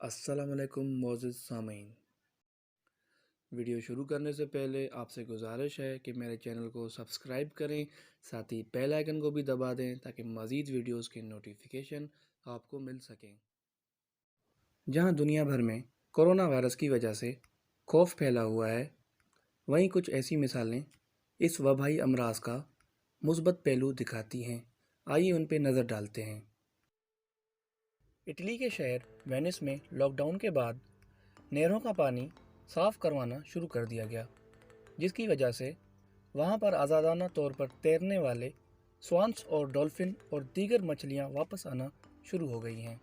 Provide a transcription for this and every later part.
अस्सलाम वालेकुम मोअज़्ज़िज़ सामीन। वीडियो शुरू करने से पहले आपसे गुजारिश है कि मेरे चैनल को सब्सक्राइब करें, साथ ही बेल आइकन को भी दबा दें ताकि मज़ीद वीडियोस के नोटिफिकेशन आपको मिल सकें। जहां दुनिया भर में कोरोना वायरस की वजह से खौफ फैला हुआ है, वहीं कुछ ऐसी मिसालें इस वबाई अमराज का मुस्बत पहलू दिखाती हैं। आइए उन पर नज़र डालते हैं। इटली के शहर वेनिस में लॉकडाउन के बाद नहरों का पानी साफ करवाना शुरू कर दिया गया, जिसकी वजह से वहां पर आज़ादाना तौर पर तैरने वाले स्वान्स और डॉल्फिन और दीगर मछलियां वापस आना शुरू हो गई हैं।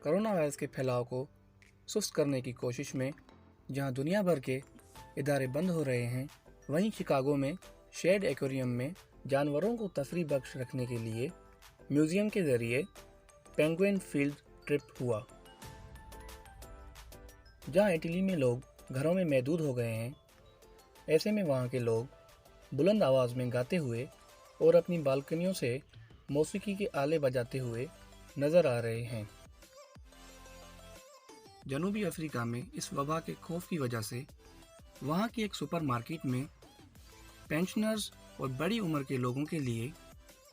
कोरोना वायरस के फैलाव को सुस्त करने की कोशिश में जहां दुनिया भर के इदारे बंद हो रहे हैं, वहीं शिकागो में शेड एक्वेरियम में जानवरों को तफरी बख्श रखने के लिए म्यूज़ियम के ज़रिए पेंगुइन फील्ड ट्रिप हुआ। जहां इटली में लोग घरों में महदूद हो गए हैं, ऐसे में वहां के लोग बुलंद आवाज़ में गाते हुए और अपनी बालकनियों से मौसीकी के आले बजाते हुए नज़र आ रहे हैं। जनूबी अफ्रीका में इस वबा के खौफ की वजह से वहां की एक सुपरमार्केट में पेंशनर्स और बड़ी उम्र के लोगों के लिए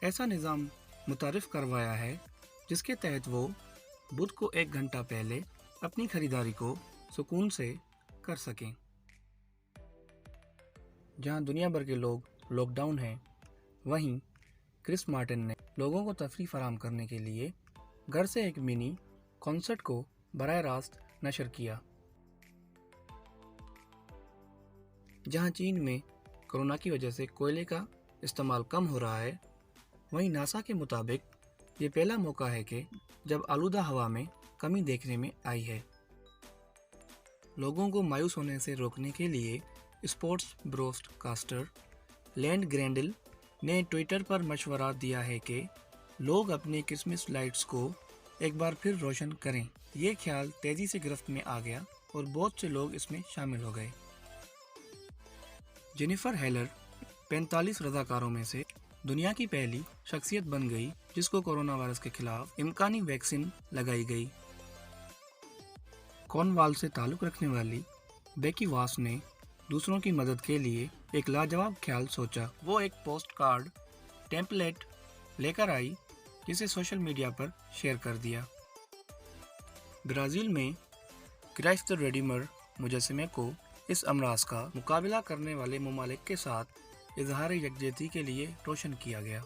ऐसा निज़ाम मुतारिफ करवाया है जिसके तहत वो बुध को 1 घंटा पहले अपनी खरीदारी को सुकून से कर सकें। जहां दुनिया भर के लोग लॉकडाउन हैं, वहीं क्रिस मार्टिन ने लोगों को तफरीह फराहम करने के लिए घर से एक मिनी कॉन्सर्ट को बराह रास्त नशर किया। जहां चीन में कोरोना की वजह से कोयले का इस्तेमाल कम हो रहा है, वहीं नासा के मुताबिक ये पहला मौका है कि जब आलूदा हवा में कमी देखने में आई है। लोगों को मायूस होने से रोकने के लिए स्पोर्ट्स ब्रॉडकास्टर लैंड ग्रैंडल ने ट्विटर पर मशवरा दिया है कि लोग अपने क्रिसमस लाइट्स को एक बार फिर रोशन करें। ये ख्याल तेज़ी से गिरफ्त में आ गया और बहुत से लोग इसमें शामिल हो गए। जेनिफर हेलर 45 रज़ाकारों में से दुनिया की पहली शख्सियत बन गई जिसको कोरोना वायरस के खिलाफ इम्कानी वैक्सीन लगाई गई। कॉर्नवाल से ताल्लुक़ रखने वाली बेकी वास ने दूसरों की मदद के लिए एक लाजवाब ख्याल सोचा। वो एक पोस्ट कार्ड टेम्पलेट लेकर आई जिसे सोशल मीडिया पर शेयर कर दिया। ब्राज़ील में क्राइस्ट द रेडीमर मुजस्समे को इस अमराज का मुकाबला करने वाले ममालिक के साथ इजहार यकजहती के लिए रोशन किया गया।